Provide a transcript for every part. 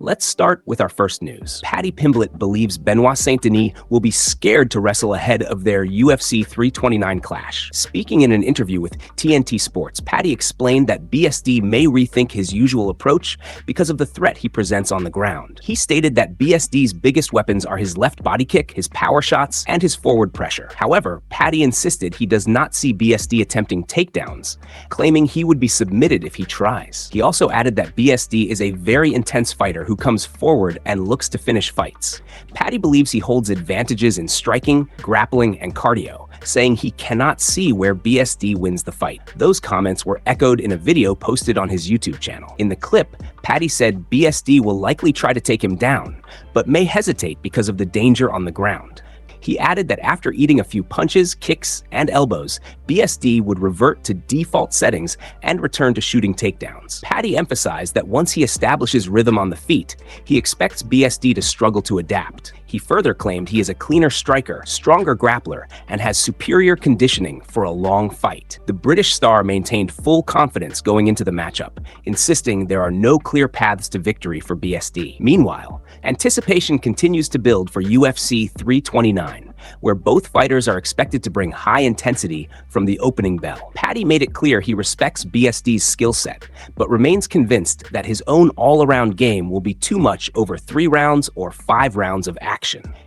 Let's start with our first news. Paddy Pimblett believes Benoit Saint-Denis will be scared to wrestle ahead of their UFC 329 clash. Speaking in an interview with TNT Sports, Paddy explained that BSD may rethink his usual approach because of the threat he presents on the ground. He stated that BSD's biggest weapons are his left body kick, his power shots, and his forward pressure. However, Paddy insisted he does not see BSD attempting takedowns, claiming he would be submitted if he tries. He also added that BSD is a very intense fighter who comes forward and looks to finish fights. Paddy believes he holds advantages in striking, grappling, and cardio, saying he cannot see where BSD wins the fight. Those comments were echoed in a video posted on his YouTube channel. In the clip, Paddy said BSD will likely try to take him down, but may hesitate because of the danger on the ground. He added that after eating a few punches, kicks, and elbows, BSD would revert to default settings and return to shooting takedowns. Paddy emphasized that once he establishes rhythm on the feet, he expects BSD to struggle to adapt. He further claimed he is a cleaner striker, stronger grappler, and has superior conditioning for a long fight. The British star maintained full confidence going into the matchup, insisting there are no clear paths to victory for BSD. Meanwhile, anticipation continues to build for UFC 329, where both fighters are expected to bring high intensity from the opening bell. Paddy made it clear he respects BSD's skill set, but remains convinced that his own all-around game will be too much over 3 rounds or 5 rounds of action.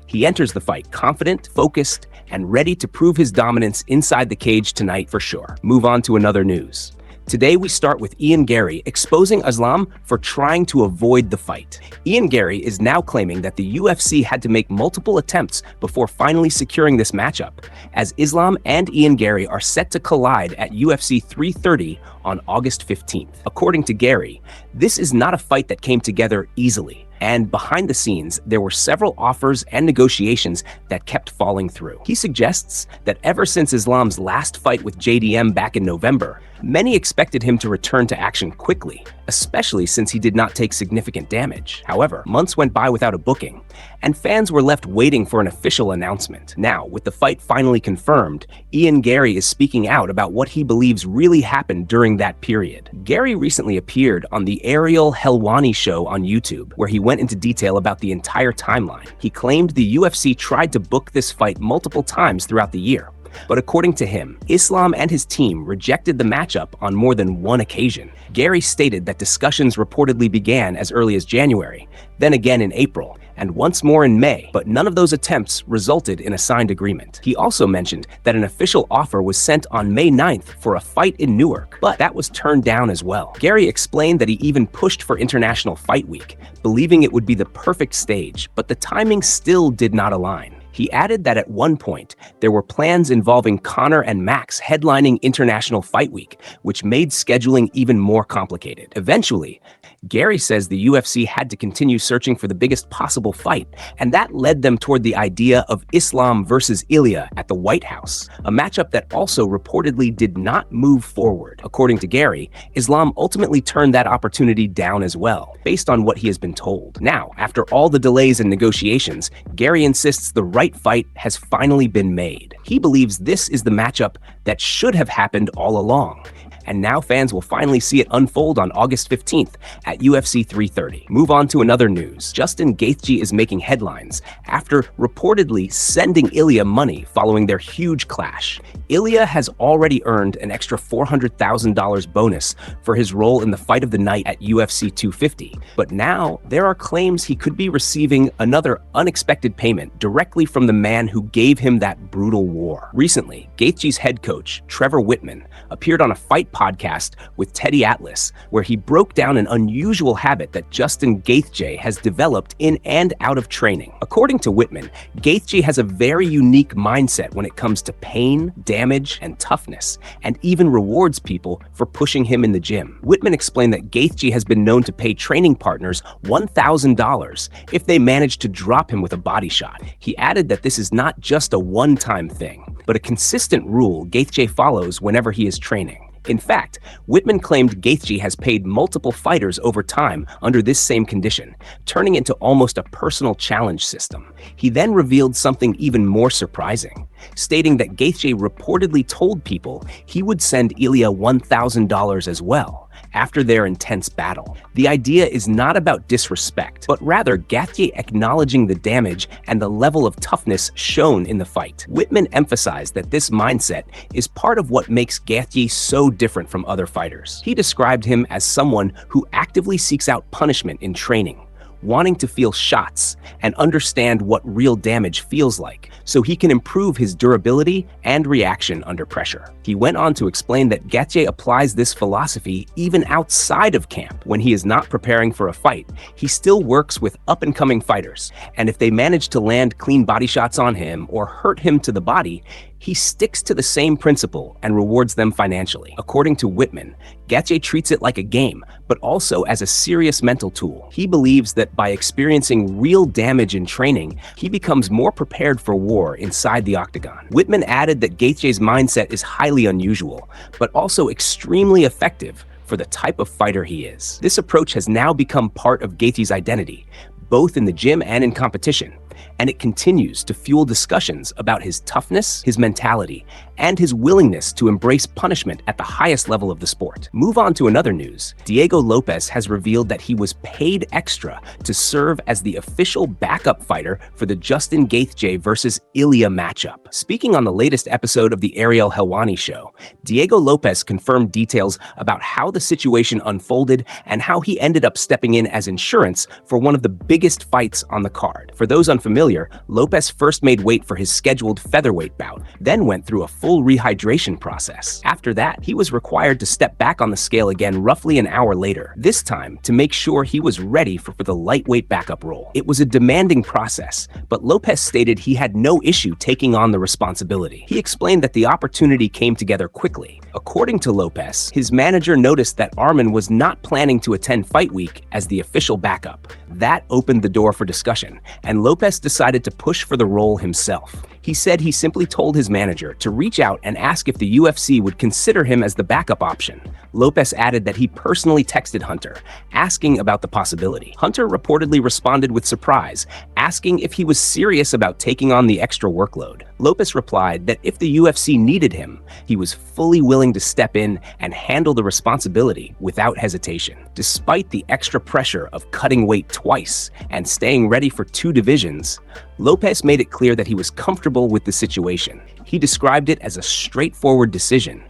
He enters the fight confident, focused, and ready to prove his dominance inside the cage tonight for sure. Move on to another news. Today we start with Ian Garry exposing Islam for trying to avoid the fight. Ian Garry is now claiming that the UFC had to make multiple attempts before finally securing this matchup, as Islam and Ian Garry are set to collide at UFC 330 on August 15th. According to Garry, this is not a fight that came together easily, and behind the scenes, there were several offers and negotiations that kept falling through. He suggests that ever since Islam's last fight with JDM back in November, many expected him to return to action quickly, especially since he did not take significant damage. However, months went by without a booking, and fans were left waiting for an official announcement. Now, with the fight finally confirmed, Ian Garry is speaking out about what he believes really happened during that period. Garry recently appeared on the Ariel Helwani show on YouTube, where he went into detail about the entire timeline. He claimed the UFC tried to book this fight multiple times throughout the year, but according to him, Islam and his team rejected the matchup on more than one occasion. Garry stated that discussions reportedly began as early as January, then again in April, and once more in May, but none of those attempts resulted in a signed agreement. He also mentioned that an official offer was sent on May 9th for a fight in Newark, but that was turned down as well. Garry explained that he even pushed for International Fight Week, believing it would be the perfect stage, but the timing still did not align. He added that at one point, there were plans involving Conor and Max headlining International Fight Week, which made scheduling even more complicated. Eventually, Garry says the UFC had to continue searching for the biggest possible fight, and that led them toward the idea of Islam versus Ilia at the White House, a matchup that also reportedly did not move forward. According to Garry, Islam ultimately turned that opportunity down as well, based on what he has been told. Now, after all the delays and negotiations, Garry insists the right fight has finally been made. He believes this is the matchup that should have happened all along, and now fans will finally see it unfold on August 15th at UFC 330. Move on to another news. Justin Gaethje is making headlines after reportedly sending Ilia money following their huge clash. Ilia has already earned an extra $400,000 bonus for his role in the fight of the night at UFC 250, but now there are claims he could be receiving another unexpected payment directly from the man who gave him that brutal war. Recently, Gaethje's head coach, Trevor Whitman, appeared on a fight podcast with Teddy Atlas, where he broke down an unusual habit that Justin Gaethje has developed in and out of training. According to Whitman, Gaethje has a very unique mindset when it comes to pain, damage, and toughness, and even rewards people for pushing him in the gym. Whitman explained that Gaethje has been known to pay training partners $1,000 if they manage to drop him with a body shot. He added that this is not just a one-time thing, but a consistent rule Gaethje follows whenever he is training. In fact, Whitman claimed Gaethje has paid multiple fighters over time under this same condition, turning it into almost a personal challenge system. He then revealed something even more surprising, stating that Gaethje reportedly told people he would send Ilia $1,000 as well, after their intense battle. The idea is not about disrespect, but rather Gaethje acknowledging the damage and the level of toughness shown in the fight. Wittman emphasized that this mindset is part of what makes Gaethje so different from other fighters. He described him as someone who actively seeks out punishment in training, wanting to feel shots and understand what real damage feels like, so he can improve his durability and reaction under pressure. He went on to explain that Gaethje applies this philosophy even outside of camp. When he is not preparing for a fight, he still works with up-and-coming fighters, and if they manage to land clean body shots on him or hurt him to the body, he sticks to the same principle and rewards them financially. According to Wittman, Gaethje treats it like a game, but also as a serious mental tool. He believes that by experiencing real damage in training, he becomes more prepared for war inside the octagon. Wittman added that Gaethje's mindset is highly unusual, but also extremely effective for the type of fighter he is. This approach has now become part of Gaethje's identity, both in the gym and in competition, and it continues to fuel discussions about his toughness, his mentality, and his willingness to embrace punishment at the highest level of the sport. Move on to another news. Diego Lopes has revealed that he was paid extra to serve as the official backup fighter for the Justin Gaethje versus Ilia matchup. Speaking on the latest episode of the Ariel Helwani show, Diego Lopes confirmed details about how the situation unfolded and how he ended up stepping in as insurance for one of the biggest fights on the card. For those unfamiliar, Lopes first made weight for his scheduled featherweight bout, then went through a full rehydration process. After that, he was required to step back on the scale again roughly an hour later, this time to make sure he was ready for the lightweight backup role. It was a demanding process, but Lopes stated he had no issue taking on the responsibility. He explained that the opportunity came together quickly. According to Lopes, his manager noticed that Arman was not planning to attend Fight Week as the official backup. That opened the door for discussion, and Lopes decided to push for the role himself. He said he simply told his manager to reach out and ask if the UFC would consider him as the backup option. Lopes added that he personally texted Hunter, asking about the possibility. Hunter reportedly responded with surprise, asking if he was serious about taking on the extra workload. Lopes replied that if the UFC needed him, he was fully willing to step in and handle the responsibility without hesitation. Despite the extra pressure of cutting weight twice and staying ready for 2 divisions, Lopes made it clear that he was comfortable with the situation. He described it as a straightforward decision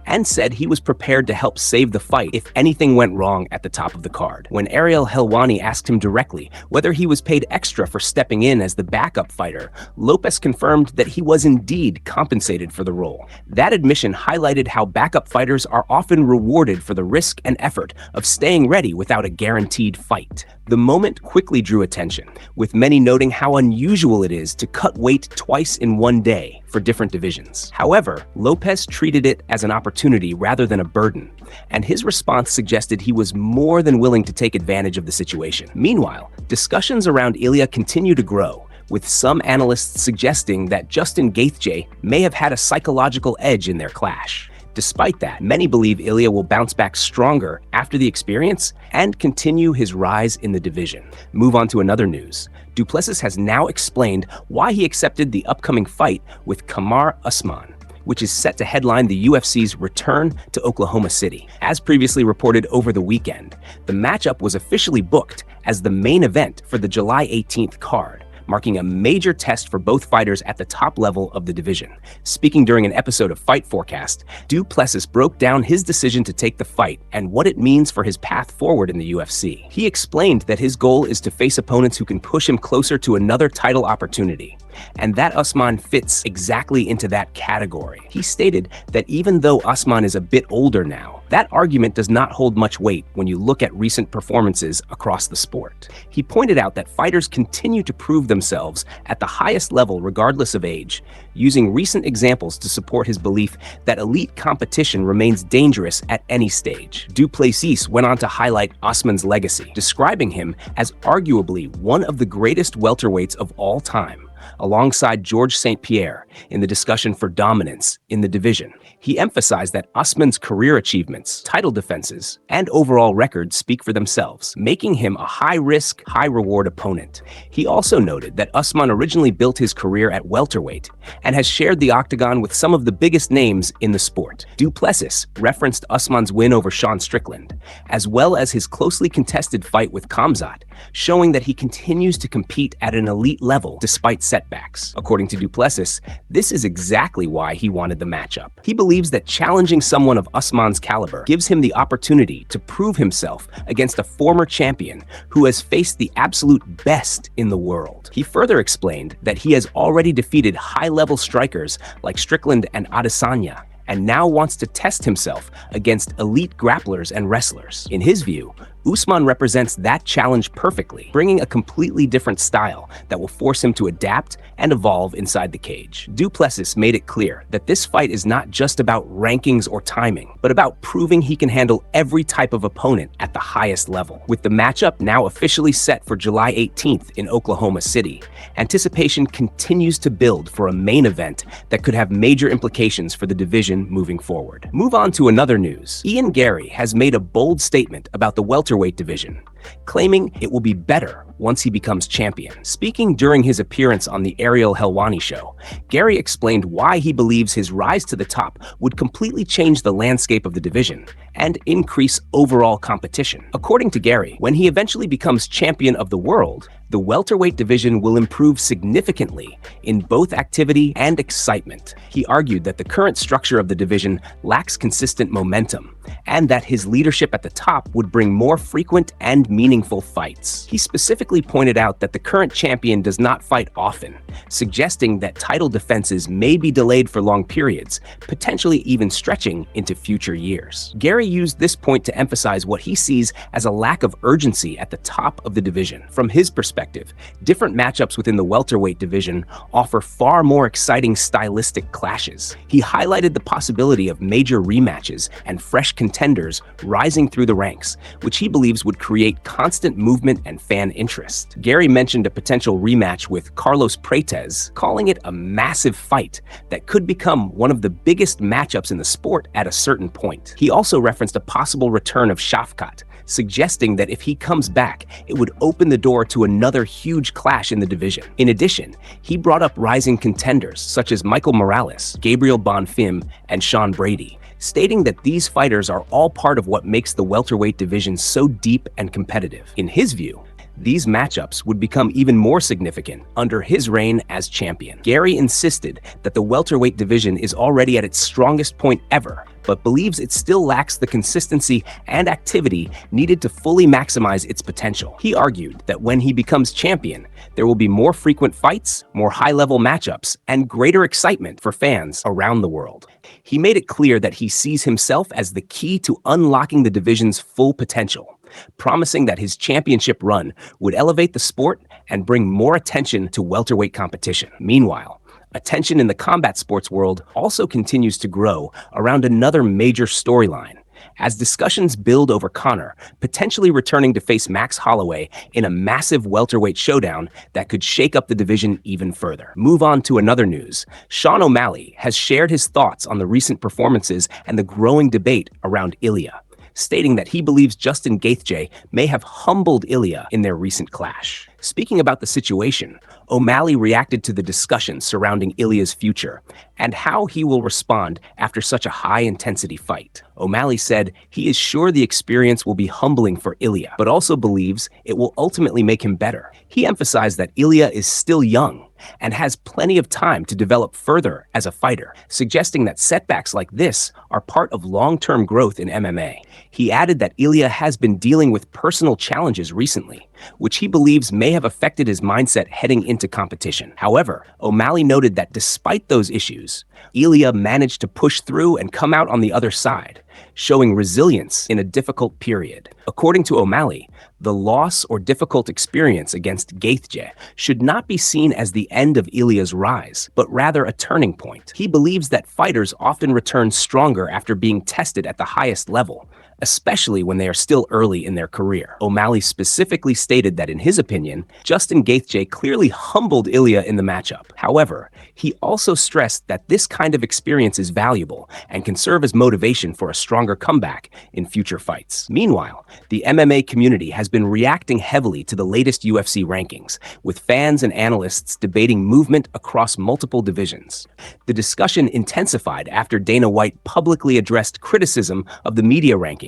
and said he was prepared to help save the fight if anything went wrong at the top of the card. When Ariel Helwani asked him directly whether he was paid extra for stepping in as the backup fighter, Lopes confirmed that he was indeed compensated for the role. That admission highlighted how backup fighters are often rewarded for the risk and effort of staying ready without a guaranteed fight. The moment quickly drew attention, with many noting how unusual it is to cut weight twice in one day for different divisions. However, Lopes treated it as an opportunity rather than a burden, and his response suggested he was more than willing to take advantage of the situation. Meanwhile, discussions around Ilia continue to grow, with some analysts suggesting that Justin Gaethje may have had a psychological edge in their clash. Despite that, many believe Ilia will bounce back stronger after the experience and continue his rise in the division. Move on to another news. Du Plessis has now explained why he accepted the upcoming fight with Kamaru Usman, which is set to headline the UFC's return to Oklahoma City. As previously reported over the weekend, the matchup was officially booked as the main event for the July 18th card, marking a major test for both fighters at the top level of the division. Speaking during an episode of Fight Forecast, Du Plessis broke down his decision to take the fight and what it means for his path forward in the UFC. He explained that his goal is to face opponents who can push him closer to another title opportunity, and that Usman fits exactly into that category. He stated that even though Usman is a bit older now, that argument does not hold much weight when you look at recent performances across the sport. He pointed out that fighters continue to prove themselves at the highest level regardless of age, using recent examples to support his belief that elite competition remains dangerous at any stage. Du Plessis went on to highlight Usman's legacy, describing him as arguably one of the greatest welterweights of all time, alongside Georges St-Pierre in the discussion for dominance in the division. He emphasized that Usman's career achievements, title defenses, and overall record speak for themselves, making him a high-risk, high-reward opponent. He also noted that Usman originally built his career at welterweight and has shared the octagon with some of the biggest names in the sport. Du Plessis referenced Usman's win over Sean Strickland, as well as his closely contested fight with Khamzat, showing that he continues to compete at an elite level despite setbacks. According to Du Plessis, this is exactly why he wanted the matchup. He believes that challenging someone of Usman's caliber gives him the opportunity to prove himself against a former champion who has faced the absolute best in the world. He further explained that he has already defeated high-level strikers like Strickland and Adesanya, and now wants to test himself against elite grapplers and wrestlers. In his view, Usman represents that challenge perfectly, bringing a completely different style that will force him to adapt and evolve inside the cage. Du Plessis made it clear that this fight is not just about rankings or timing, but about proving he can handle every type of opponent at the highest level. With the matchup now officially set for July 18th in Oklahoma City, anticipation continues to build for a main event that could have major implications for the division moving forward. Move on to another news. Ian Garry has made a bold statement about the welterweight division, claiming it will be better once he becomes champion. Speaking during his appearance on the Ariel Helwani show, Garry explained why he believes his rise to the top would completely change the landscape of the division and increase overall competition. According to Garry, when he eventually becomes champion of the world, the welterweight division will improve significantly in both activity and excitement. He argued that the current structure of the division lacks consistent momentum, and that his leadership at the top would bring more frequent and meaningful fights. He specifically pointed out that the current champion does not fight often, suggesting that title defenses may be delayed for long periods, potentially even stretching into future years. Garry used this point to emphasize what he sees as a lack of urgency at the top of the division. From his perspective, different matchups within the welterweight division offer far more exciting stylistic clashes. He highlighted the possibility of major rematches and fresh contenders rising through the ranks, which he believes would create constant movement and fan interest. Garry mentioned a potential rematch with Carlos Prates, calling it a massive fight that could become one of the biggest matchups in the sport at a certain point. He also referenced a possible return of Shafkat, suggesting that if he comes back, it would open the door to another huge clash in the division. In addition, he brought up rising contenders such as Michael Morales, Gabriel Bonfim, and Sean Brady, stating that these fighters are all part of what makes the welterweight division so deep and competitive. In his view, these matchups would become even more significant under his reign as champion. Garry insisted that the welterweight division is already at its strongest point ever, but believes it still lacks the consistency and activity needed to fully maximize its potential. He argued that when he becomes champion, there will be more frequent fights, more high-level matchups, and greater excitement for fans around the world. He made it clear that he sees himself as the key to unlocking the division's full potential, promising that his championship run would elevate the sport and bring more attention to welterweight competition. Meanwhile, attention in the combat sports world also continues to grow around another major storyline, as discussions build over Conor potentially returning to face Max Holloway in a massive welterweight showdown that could shake up the division even further. Move on to another news. Sean O'Malley has shared his thoughts on the recent performances and the growing debate around Ilia, stating that he believes Justin Gaethje may have humbled Ilia in their recent clash. Speaking about the situation, O'Malley reacted to the discussion surrounding Ilia's future and how he will respond after such a high-intensity fight. O'Malley said he is sure the experience will be humbling for Ilia, but also believes it will ultimately make him better. He emphasized that Ilia is still young and has plenty of time to develop further as a fighter, suggesting that setbacks like this are part of long-term growth in MMA. He added that Ilia has been dealing with personal challenges recently, which he believes may have affected his mindset heading into competition. However, O'Malley noted that despite those issues, Ilia managed to push through and come out on the other side, showing resilience in a difficult period. According to O'Malley, the loss or difficult experience against Gaethje should not be seen as the end of Ilia's rise, but rather a turning point. He believes that fighters often return stronger after being tested at the highest level, especially when they are still early in their career. O'Malley specifically stated that in his opinion, Justin Gaethje clearly humbled Ilia in the matchup. However, he also stressed that this kind of experience is valuable and can serve as motivation for a stronger comeback in future fights. Meanwhile, the MMA community has been reacting heavily to the latest UFC rankings, with fans and analysts debating movement across multiple divisions. The discussion intensified after Dana White publicly addressed criticism of the media rankings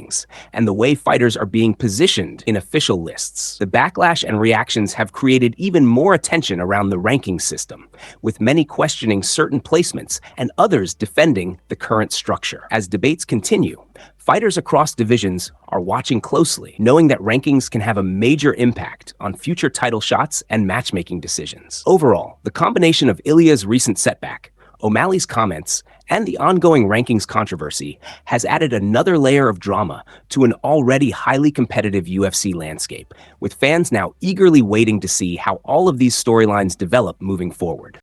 and the way fighters are being positioned in official lists. The backlash and reactions have created even more attention around the ranking system, with many questioning certain placements and others defending the current structure. As debates continue, fighters across divisions are watching closely, knowing that rankings can have a major impact on future title shots and matchmaking decisions. Overall, the combination of Ilia's recent setback, O'Malley's comments, and the ongoing rankings controversy has added another layer of drama to an already highly competitive UFC landscape, with fans now eagerly waiting to see how all of these storylines develop moving forward.